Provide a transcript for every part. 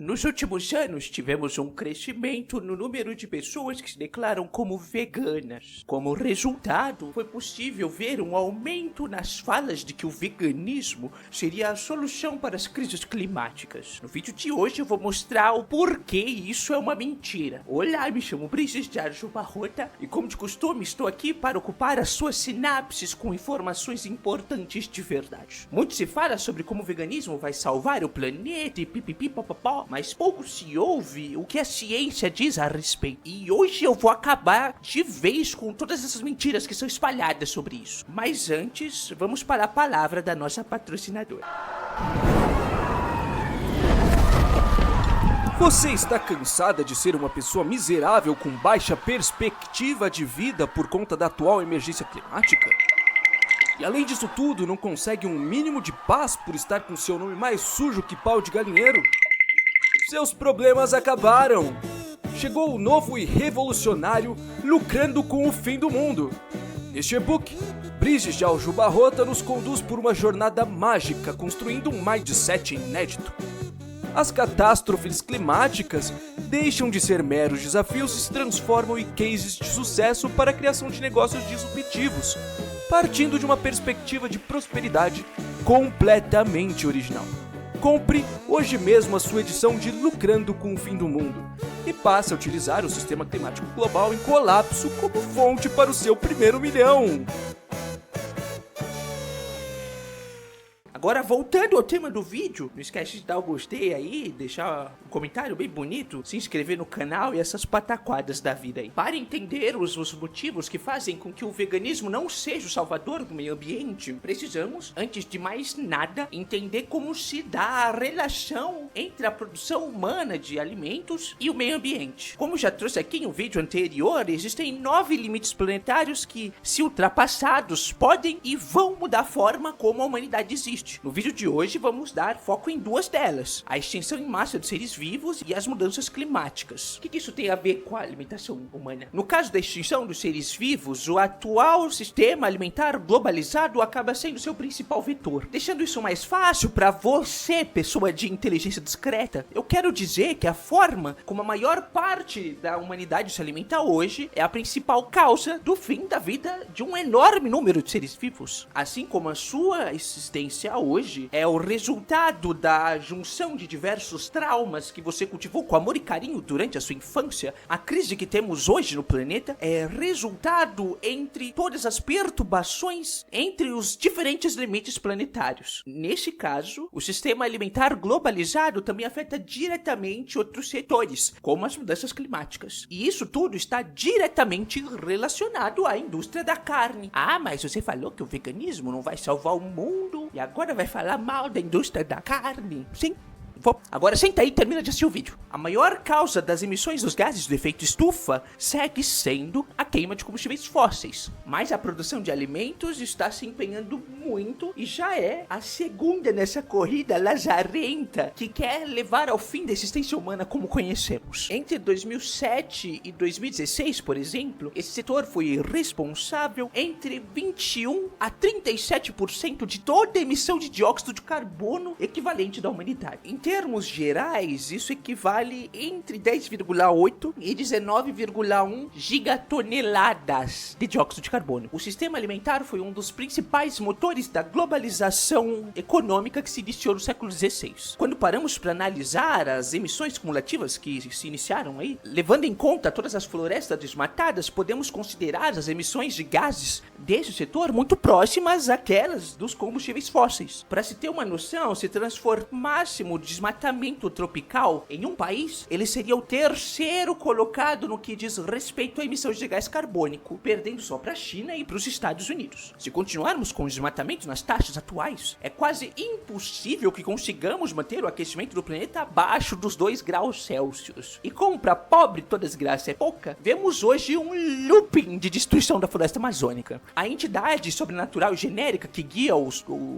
Nos últimos anos, tivemos um crescimento no número de pessoas que se declaram como veganas. Como resultado, foi possível ver um aumento nas falas de que o veganismo seria a solução para as crises climáticas. No vídeo de hoje eu vou mostrar o porquê isso é uma mentira. Olá, me chamo Brigitte de Arjuba Rota e, como de costume, estou aqui para ocupar as suas sinapses com informações importantes de verdade. Muito se fala sobre como o veganismo vai salvar o planeta e pipipipopopó, mas pouco se ouve o que a ciência diz a respeito. E hoje eu vou acabar de vez com todas essas mentiras que são espalhadas sobre isso. Mas antes, vamos para a palavra da nossa patrocinadora. Você está cansada de ser uma pessoa miserável com baixa perspectiva de vida por conta da atual emergência climática? E além disso tudo, não consegue um mínimo de paz por estar com seu nome mais sujo que pau de galinheiro? Seus problemas acabaram! Chegou o novo e revolucionário Lucrando com o Fim do Mundo. Neste e-book, Brigitte de Arjuba Rota nos conduz por uma jornada mágica construindo um mindset inédito. As catástrofes climáticas deixam de ser meros desafios e se transformam em cases de sucesso para a criação de negócios disruptivos, partindo de uma perspectiva de prosperidade completamente original. Compre hoje mesmo a sua edição de Lucrando com o Fim do Mundo e passe a utilizar o sistema climático global em colapso como fonte para o seu primeiro milhão. Agora, voltando ao tema do vídeo, não esquece de dar o gostei aí, deixar um comentário bem bonito, se inscrever no canal e essas pataquadas da vida aí. Para entender os motivos que fazem com que o veganismo não seja o salvador do meio ambiente, precisamos, antes de mais nada, entender como se dá a relação entre a produção humana de alimentos e o meio ambiente. Como já trouxe aqui em um vídeo anterior, existem 9 limites planetários que, se ultrapassados, podem e vão mudar a forma como a humanidade existe. No vídeo de hoje vamos dar foco em 2 delas, a extinção em massa de seres vivos e as mudanças climáticas. O que isso tem a ver com a alimentação humana? No caso da extinção dos seres vivos, o atual sistema alimentar globalizado acaba sendo seu principal vetor. Deixando isso mais fácil para você, pessoa de inteligência discreta, eu quero dizer que a forma como a maior parte da humanidade se alimenta hoje é a principal causa do fim da vida de um enorme número de seres vivos. Assim como a sua existência hoje é o resultado da junção de diversos traumas que você cultivou com amor e carinho durante a sua infância, a crise que temos hoje no planeta é resultado entre todas as perturbações entre os diferentes limites planetários. Nesse caso, o sistema alimentar globalizado também afeta diretamente outros setores, como as mudanças climáticas. E isso tudo está diretamente relacionado à indústria da carne. Ah, mas você falou que o veganismo não vai salvar o mundo e agora vai falar mal da indústria da carne? Sim. Agora senta aí e termina de assistir o vídeo. A maior causa das emissões dos gases do efeito estufa segue sendo a queima de combustíveis fósseis. Mas a produção de alimentos está se empenhando muito e já é a segunda nessa corrida lazarenta que quer levar ao fim da existência humana como conhecemos. Entre 2007 e 2016, por exemplo, esse setor foi responsável entre 21 a 37% de toda a emissão de dióxido de carbono equivalente da humanidade. Em termos gerais, isso equivale entre 10,8 e 19,1 gigatoneladas de dióxido de carbono. O sistema alimentar foi um dos principais motores da globalização econômica que se iniciou no século XVI. Quando paramos para analisar as emissões cumulativas que se iniciaram aí, levando em conta todas as florestas desmatadas, podemos considerar as emissões de gases desse setor muito próximas àquelas dos combustíveis fósseis. Para se ter uma noção, se transformássemos o desmatamento tropical em um país, ele seria o terceiro colocado no que diz respeito à emissão de gás carbônico, perdendo só para a China e para os Estados Unidos. Se continuarmos com o desmatamento nas taxas atuais, é quase impossível que consigamos manter o aquecimento do planeta abaixo dos 2 graus Celsius. E como para pobre toda desgraça é pouca, vemos hoje um looping de destruição da floresta amazônica. A entidade sobrenatural genérica que guia o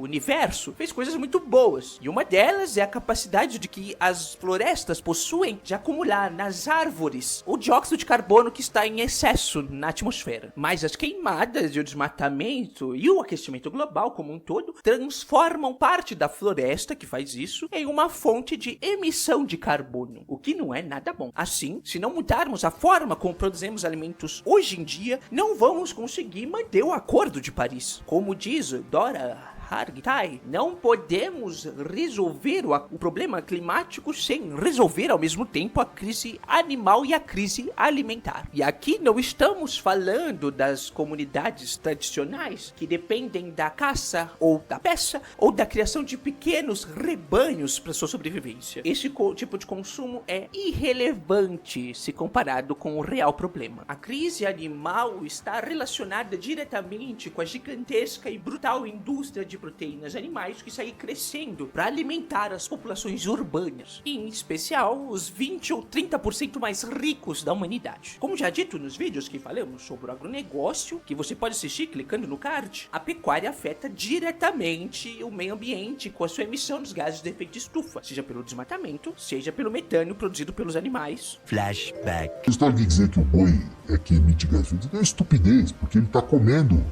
universo fez coisas muito boas, e uma delas é a capacidade capacidade de que as florestas possuem de acumular nas árvores o dióxido de carbono que está em excesso na atmosfera. Mas as queimadas e o desmatamento e o aquecimento global como um todo transformam parte da floresta que faz isso em uma fonte de emissão de carbono, o que não é nada bom. Assim, se não mudarmos a forma como produzimos alimentos hoje em dia, não vamos conseguir manter o Acordo de Paris. Como diz Dora Hargitay, não podemos resolver o problema climático sem resolver ao mesmo tempo a crise animal e a crise alimentar. E aqui não estamos falando das comunidades tradicionais que dependem da caça ou da pesca ou da criação de pequenos rebanhos para sua sobrevivência. Esse tipo de consumo é irrelevante se comparado com o real problema. A crise animal está relacionada diretamente com a gigantesca e brutal indústria de proteínas animais que segue crescendo para alimentar as populações urbanas, em especial os 20 ou 30% mais ricos da humanidade. Como já dito nos vídeos que falamos sobre o agronegócio, que você pode assistir clicando no card, a pecuária afeta diretamente o meio ambiente com a sua emissão dos gases de efeito de estufa, seja pelo desmatamento, seja pelo metano produzido pelos animais. Flashback. A história de dizer que o boi é que emite gases é estupidez, porque ele está comendo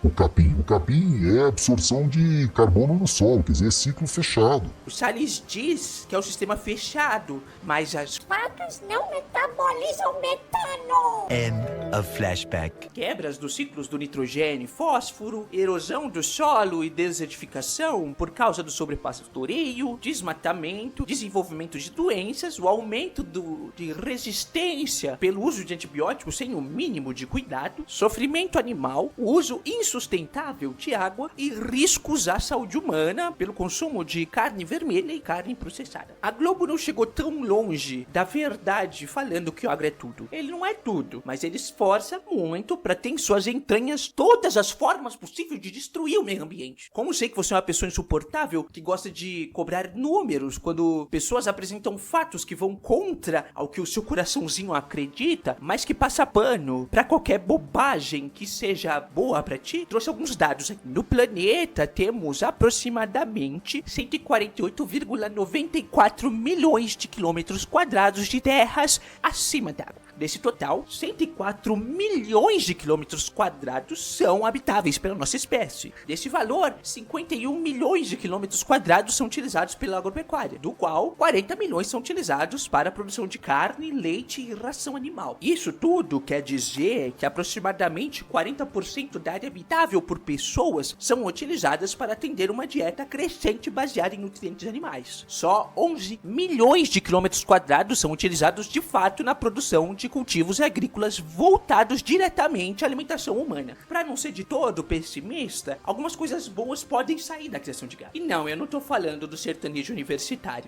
o capim. O capim é absorção de carbono no solo, quer dizer, é ciclo fechado. O Salles diz que é um sistema fechado, mas as vacas não metabolizam metano. End of flashback. Quebras dos ciclos do nitrogênio e fósforo, erosão do solo e desertificação por causa do sobrepastoreio, desmatamento, desenvolvimento de doenças, o aumento de resistência pelo uso de antibióticos sem o mínimo de cuidado, sofrimento animal, o uso insustentável de água e riscos à saúde humana pelo consumo de carne vermelha e carne processada. A Globo não chegou tão longe da verdade falando que o agro é tudo. Ele não é tudo, mas ele esforça muito para ter em suas entranhas todas as formas possíveis de destruir o meio ambiente. Como sei que você é uma pessoa insuportável que gosta de cobrar números quando pessoas apresentam fatos que vão contra ao que o seu coraçãozinho acredita, mas que passa pano para qualquer bobagem que seja boa para ti, trouxe alguns dados aqui. No planeta temos aproximadamente 148,94 milhões de quilômetros quadrados de terras acima d'água. Desse total, 104 milhões de quilômetros quadrados são habitáveis pela nossa espécie. Desse valor, 51 milhões de quilômetros quadrados são utilizados pela agropecuária, do qual 40 milhões são utilizados para a produção de carne, leite e ração animal. Isso tudo quer dizer que aproximadamente 40% da área habitável por pessoas são utilizadas para atender uma dieta crescente baseada em nutrientes animais. Só 11 milhões de quilômetros quadrados são utilizados de fato na produção de cultivos agrícolas voltados diretamente à alimentação humana. Para não ser de todo pessimista, algumas coisas boas podem sair da criação de gado. E não, eu não tô falando do sertanejo universitário.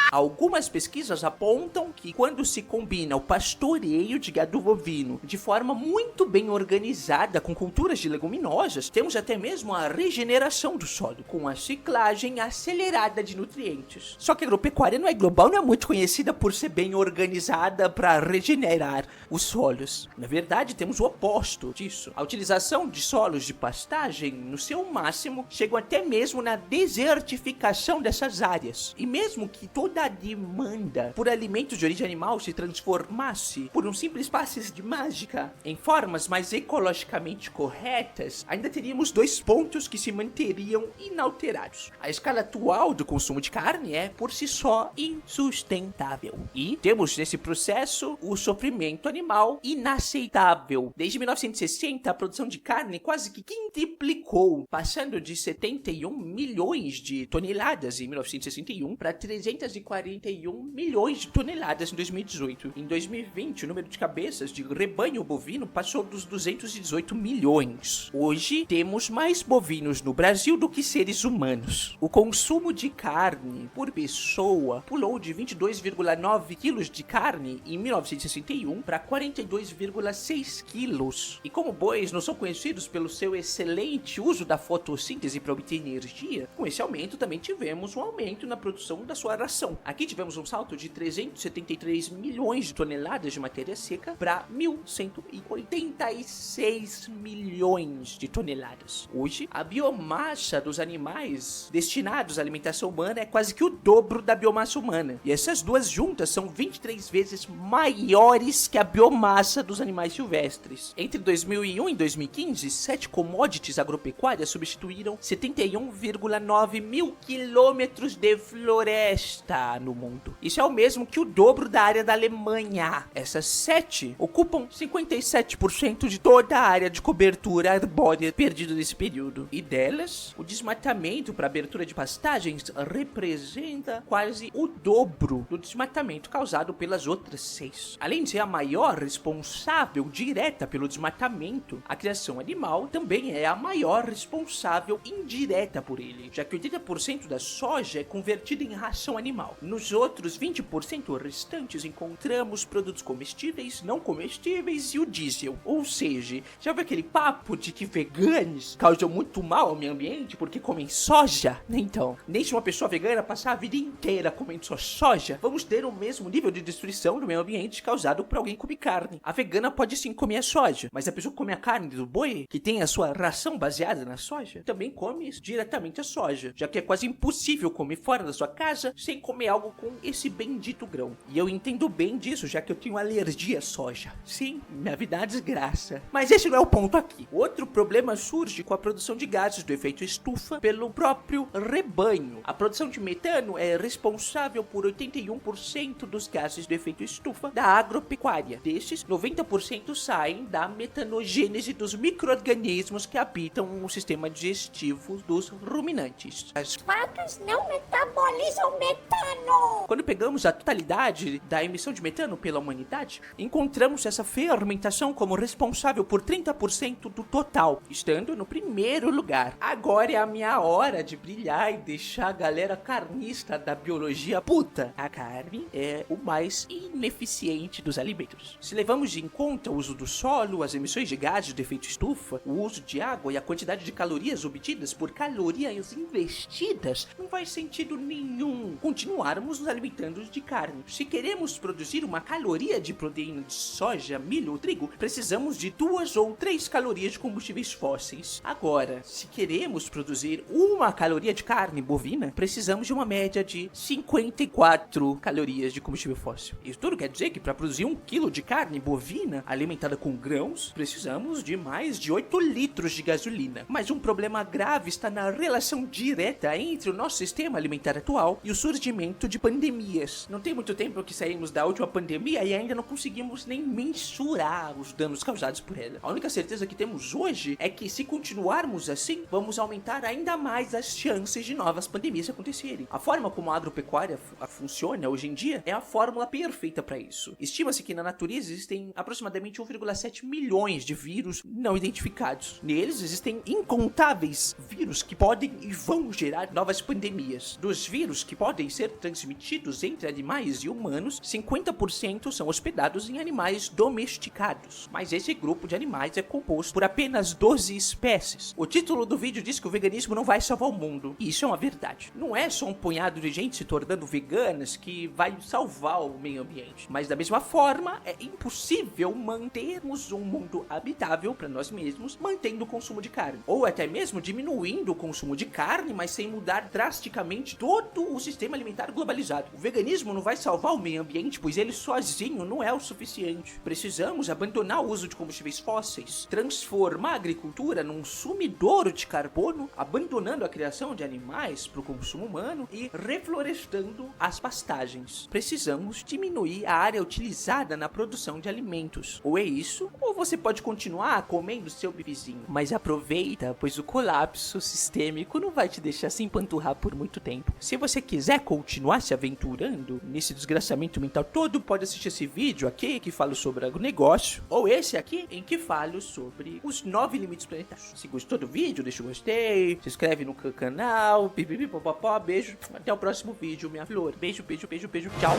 Algumas pesquisas apontam que quando se combina o pastoreio de gado bovino de forma muito bem organizada com culturas de leguminosas, temos até mesmo a regeneração do solo, com a ciclagem acelerada de nutrientes. Só que a agropecuária não é global, não é muito conhecida por ser bem organizada para regenerar os solos. Na verdade, temos o oposto disso. A utilização de solos de pastagem, no seu máximo, chegam até mesmo na desertificação dessas áreas. E mesmo que toda a demanda por alimentos de origem animal se transformasse por um simples passe de mágica em formas mais ecologicamente corretas, ainda teríamos dois pontos que se manteriam inalterados. A escala atual do consumo de carne é, por si só, insustentável. E temos nesse processo o sofrimento animal inaceitável. Desde 1960, a produção de carne quase que quintuplicou, passando de 71 milhões de toneladas em 1961 para 341 milhões de toneladas em 2018. Em 2020, o número de cabeças de rebanho bovino passou dos 218 milhões. Hoje, temos mais bovinos no Brasil do que seres humanos. O consumo de carne por pessoa pulou de 22,9 quilos de carne em 1961 para 42,6 quilos. E como bois não são conhecidos pelo seu excelente uso da fotossíntese para obter energia, com esse aumento também tivemos um aumento na produção da sua ração. Bom, aqui tivemos um salto de 373 milhões de toneladas de matéria seca para 1.186 milhões de toneladas. Hoje, a biomassa dos animais destinados à alimentação humana é quase que o dobro da biomassa humana. E essas duas juntas são 23 vezes maiores que a biomassa dos animais silvestres. Entre 2001 e 2015, 7 commodities agropecuárias substituíram 71,9 mil quilômetros de floresta no mundo. Isso é o mesmo que o dobro da área da Alemanha. Essas 7 ocupam 57% de toda a área de cobertura arbórea perdida nesse período. E delas, o desmatamento para abertura de pastagens representa quase o dobro do desmatamento causado pelas outras 6. Além de ser a maior responsável direta pelo desmatamento, a criação animal também é a maior responsável indireta por ele, já que 80% da soja é convertida em ração animal. Nos outros 20% restantes encontramos produtos comestíveis, não comestíveis e o diesel. Ou seja, já viu aquele papo de que veganos causam muito mal ao meio ambiente porque comem soja? Então, nem se uma pessoa vegana passar a vida inteira comendo só soja, vamos ter o mesmo nível de destruição do meio ambiente causado por alguém que come carne. A vegana pode sim comer a soja, mas a pessoa que come a carne do boi, que tem a sua ração baseada na soja, também come diretamente a soja, já que é quase impossível comer fora da sua casa sem comer algo com esse bendito grão. E eu entendo bem disso, já que eu tenho alergia à soja. Sim, minha vida é uma desgraça. Mas esse não é o ponto aqui. Outro problema surge com a produção de gases do efeito estufa pelo próprio rebanho. A produção de metano é responsável por 81% dos gases do efeito estufa da agropecuária. Destes, 90% saem da metanogênese dos micro-organismos que habitam o sistema digestivo dos ruminantes. As Vacas não metabolizam metano. Quando pegamos a totalidade da emissão de metano pela humanidade, encontramos essa fermentação como responsável por 30% do total, estando no primeiro lugar. Agora é a minha hora de brilhar e deixar a galera carnista da biologia puta. A carne é o mais ineficiente dos alimentos. Se levamos em conta o uso do solo, as emissões de gases de efeito estufa, o uso de água e a quantidade de calorias obtidas por calorias investidas, não faz sentido nenhum continuarmos nos alimentando de carne. Se queremos produzir uma caloria de proteína de soja, milho ou trigo, precisamos de 2 ou 3 calorias de combustíveis fósseis. Agora, se queremos produzir uma caloria de carne bovina, precisamos de uma média de 54 calorias de combustível fóssil. Isso tudo quer dizer que para produzir 1 quilo de carne bovina alimentada com grãos, precisamos de mais de 8 litros de gasolina. Mas um problema grave está na relação direta entre o nosso sistema alimentar atual e o surgimento de pandemias. Não tem muito tempo que saímos da última pandemia e ainda não conseguimos nem mensurar os danos causados por ela. A única certeza que temos hoje é que, se continuarmos assim, vamos aumentar ainda mais as chances de novas pandemias acontecerem. A forma como a agropecuária funciona hoje em dia é a fórmula perfeita para isso. Estima-se que na natureza existem aproximadamente 1,7 milhões de vírus não identificados. Neles existem incontáveis vírus que podem e vão gerar novas pandemias. Dos vírus que podem ser transmitidos entre animais e humanos, 50% são hospedados em animais domesticados. Mas esse grupo de animais é composto por apenas 12 espécies. O título do vídeo diz que o veganismo não vai salvar o mundo. E isso é uma verdade. Não é só um punhado de gente se tornando veganas que vai salvar o meio ambiente. Mas da mesma forma, é impossível mantermos um mundo habitável para nós mesmos, mantendo o consumo de carne. Ou até mesmo diminuindo o consumo de carne, mas sem mudar drasticamente todo o sistema alimentar globalizado. O veganismo não vai salvar o meio ambiente, pois ele sozinho não é o suficiente. Precisamos abandonar o uso de combustíveis fósseis, transformar a agricultura num sumidouro de carbono, abandonando a criação de animais para o consumo humano e reflorestando as pastagens. Precisamos diminuir a área utilizada na produção de alimentos. Ou é isso, ou você pode continuar comendo seu vizinho. Mas aproveita, pois o colapso sistêmico não vai te deixar se empanturrar por muito tempo. Se você quiser continuar se aventurando nesse desgraçamento mental todo, pode assistir esse vídeo aqui que falo sobre agronegócio, ou esse aqui em que falo sobre os 9 limites planetários. Se gostou do vídeo, deixa o gostei, se inscreve no canal, pipipipopopó, beijo, até o próximo vídeo, minha flor. Beijo, beijo, beijo, beijo, tchau.